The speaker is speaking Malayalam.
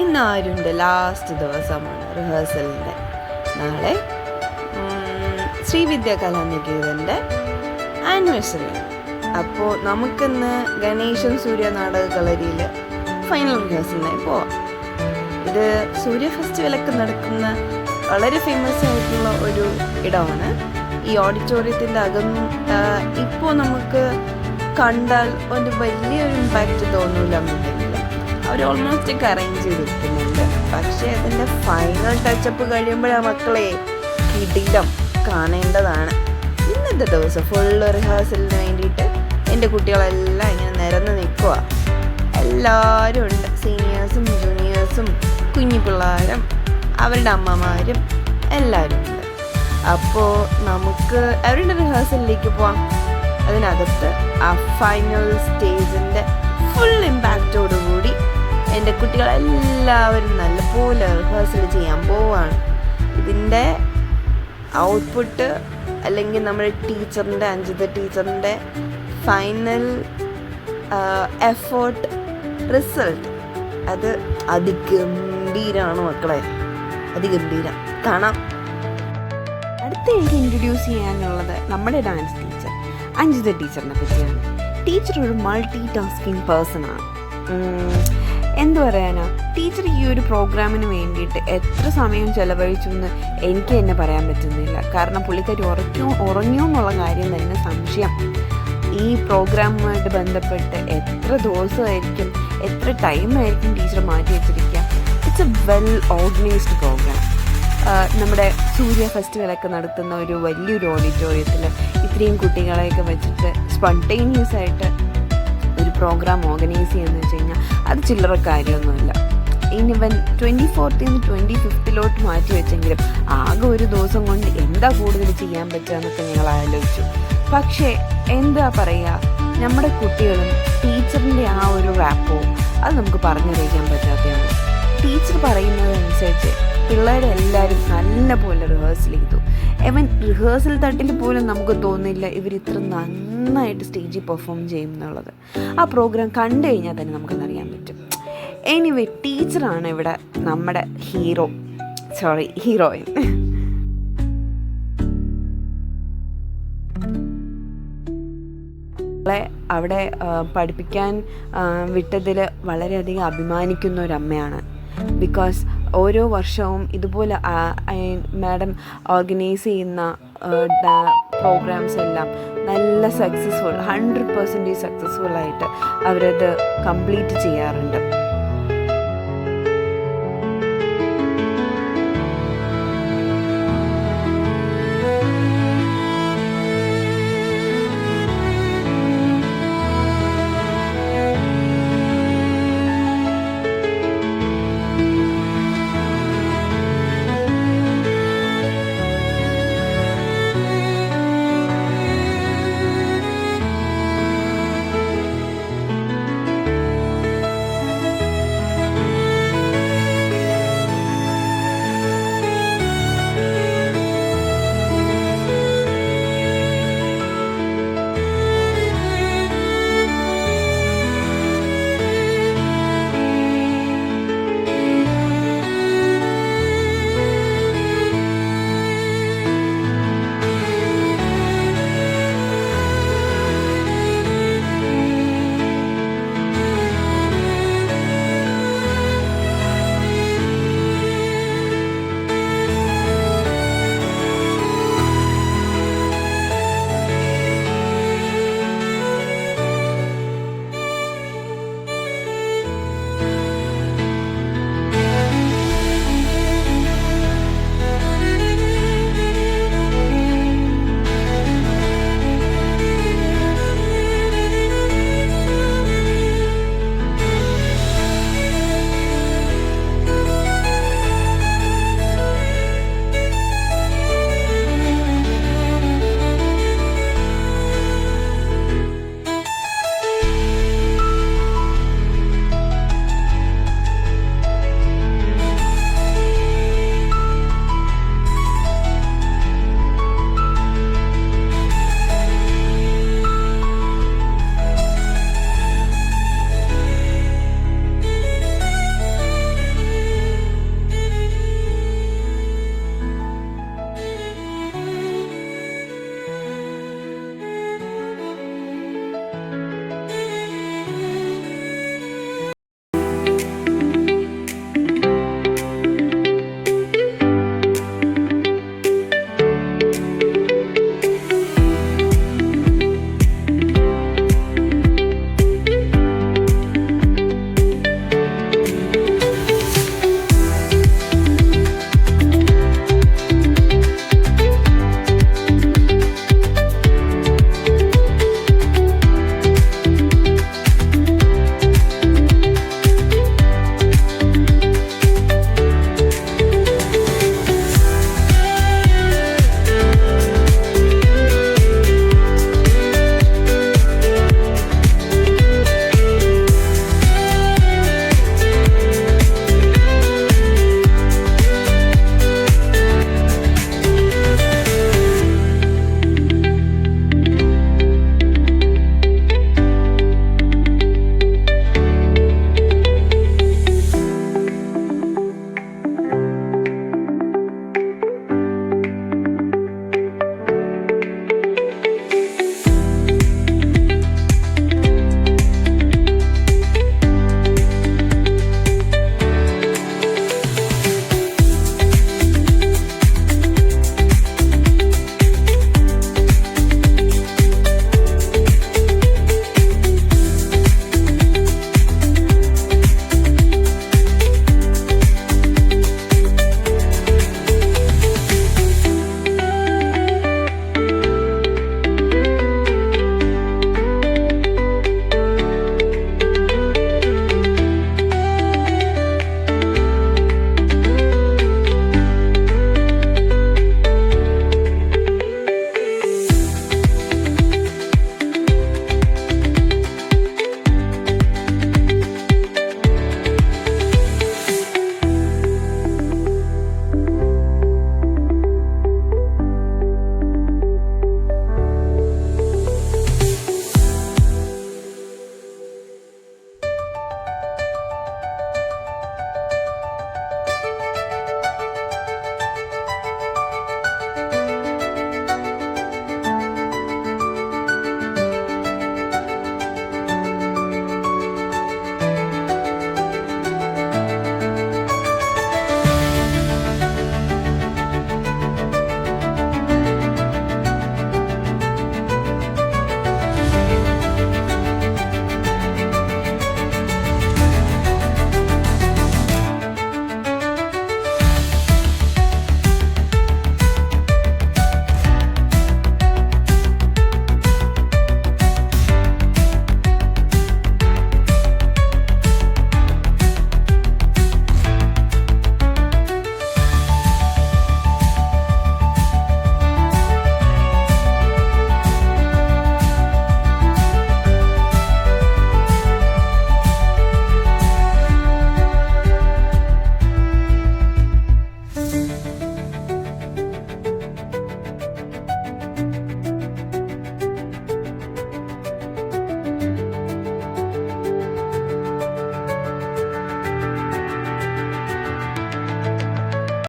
ഇന്ന് ആരുണ്ട് ലാസ്റ്റ് ദിവസമാണ് റിഹേഴ്സലിൻ്റെ. നാളെ ശ്രീവിദ്യ കലാനികേതൻ്റെ ആനിവേഴ്സറിയാണ്. അപ്പോൾ നമുക്കിന്ന് ഗണേശൻ സൂര്യ നാടക കളരിയിൽ ഫൈനൽ റിഹേഴ്സലിനായി പോവാം. ഇത് സൂര്യ ഫെസ്റ്റിവലൊക്കെ നടക്കുന്ന വളരെ ഫേമസ് ആയിട്ടുള്ള ഒരു ഇടമാണ്. ഈ ഓഡിറ്റോറിയത്തിൻ്റെ അകം ഇപ്പോൾ നമുക്ക് കണ്ടാൽ ഒരു വലിയൊരു ഇമ്പാക്റ്റ് തോന്നില്ല എന്നുണ്ടെങ്കിൽ അവർ ഓൾമോസ്റ്റ് ഒക്കെ അറേഞ്ച് ചെയ്തിരിക്കുന്നുണ്ട്. പക്ഷേ അതിൻ്റെ ഫൈനൽ ടച്ചപ്പ് കഴിയുമ്പോഴാണ് മക്കളെ കിടിലം കാണേണ്ടതാണ്. ഇന്നത്തെ ദിവസം ഫുള്ള് റിഹേഴ്സലിന് വേണ്ടിയിട്ട് എൻ്റെ കുട്ടികളെല്ലാം ഇങ്ങനെ നിരന്ന് നിൽക്കുക. എല്ലാവരും ഉണ്ട്, സീനിയേഴ്സും ജൂനിയേഴ്സും കുഞ്ഞു പിള്ളേരും അവരുടെ അമ്മമാരും എല്ലാവരും ഉണ്ട്. അപ്പോൾ നമുക്ക് അവരുടെ റിഹേഴ്സലിലേക്ക് പോവാം. അതിനകത്ത് ആ ഫൈനൽ സ്റ്റേജിൻ്റെ ഫുൾ ഇമ്പാക്റ്റോടുകൂടി എൻ്റെ കുട്ടികളെല്ലാവരും നല്ലപോലെ റിഹേഴ്സൽ ചെയ്യാൻ പോവാണ്. ഇതിൻ്റെ ഔട്ട്പുട്ട് അല്ലെങ്കിൽ നമ്മുടെ ടീച്ചറിൻ്റെ അഞ്ജിത ടീച്ചറിൻ്റെ ഫൈനൽ എഫേർട്ട് റിസൾട്ട് അത് അതിഗംഭീരമാണ് മക്കളെ, അതിഗംഭീരം. കാണാം. അടുത്ത എനിക്ക് ഇൻട്രൊഡ്യൂസ് ചെയ്യാനുള്ളത് നമ്മുടെ ഡാൻസ് ടീച്ചർ അഞ്ജിത ടീച്ചറിനെ പറ്റിയാണ്. ടീച്ചർ ഒരു മൾട്ടി ടാസ്കിങ് പേഴ്സണാണ്. എന്തു പറയാനാ, ടീച്ചർ ഈ ഒരു പ്രോഗ്രാമിന് വേണ്ടിയിട്ട് എത്ര സമയം ചെലവഴിച്ചു എന്ന് എനിക്ക് തന്നെ പറയാൻ പറ്റുന്നില്ല. കാരണം പുള്ളിക്കാരി ഉറങ്ങിയോ എന്നുള്ള കാര്യം തന്നെ സംശയം. ഈ പ്രോഗ്രാമുമായിട്ട് ബന്ധപ്പെട്ട് എത്ര ദിവസമായിരിക്കും, എത്ര ടൈമായിരിക്കും ടീച്ചർ മാറ്റി വെച്ചിരിക്കുക. It's a well organised programme. നമ്മുടെ സൂര്യ ഫെസ്റ്റിവലൊക്കെ നടത്തുന്ന ഒരു വലിയൊരു ഓഡിറ്റോറിയത്തിൽ ഇത്രയും കുട്ടികളെയൊക്കെ വെച്ചിട്ട് സ്പോണ്ടേനിയസ് ആയിട്ട് ഒരു പ്രോഗ്രാം ഓർഗനൈസ് ചെയ്യുകയെന്ന് വെച്ച് കഴിഞ്ഞാൽ അത് ചില്ലറ കാര്യമൊന്നുമില്ല. ഇനിവൻ 24th 25th മാറ്റി വെച്ചെങ്കിലും ആകെ ഒരു ദിവസം കൊണ്ട് എന്താ കൂടുതൽ ചെയ്യാൻ പറ്റുക എന്നൊക്കെ ഞങ്ങൾ ആലോചിച്ചു. പക്ഷേ എന്താ പറയുക, നമ്മുടെ കുട്ടികളും ടീച്ചറിൻ്റെ ആ ഒരു റാപ്പോ അത് നമുക്ക് പറഞ്ഞറിയിക്കാൻ പറ്റാത്തതാണ്. ടീച്ചർ പറയുന്നതനുസരിച്ച് പിള്ളേരെ എല്ലാവരും നല്ല പോലെ റിഹേഴ്സൽ ചെയ്തു. ഈവൻ റിഹേഴ്സൽ തട്ടിൽ പോലും നമുക്ക് തോന്നില്ല ഇവർ ഇത്ര നന്നായിട്ട് സ്റ്റേജിൽ പെർഫോം ചെയ്യും എന്നുള്ളത്. ആ പ്രോഗ്രാം കണ്ടു കഴിഞ്ഞാൽ തന്നെ നമുക്കതറിയാൻ പറ്റും. എനിവേ, ടീച്ചറാണ് ഇവിടെ നമ്മുടെ ഹീറോയിൻ. അവിടെ പഠിപ്പിക്കാൻ വിട്ടതിൽ വളരെയധികം അഭിമാനിക്കുന്ന ഒരമ്മയാണ്. ബിക്കോസ് ഓരോ വർഷവും ഇതുപോലെ മാഡം ഓർഗനൈസ് ചെയ്യുന്ന പ്രോഗ്രാംസ് എല്ലാം നല്ല 100% സക്സസ്ഫുള്ളായിട്ട് അവരത് കംപ്ലീറ്റ് ചെയ്യാറുണ്ട്.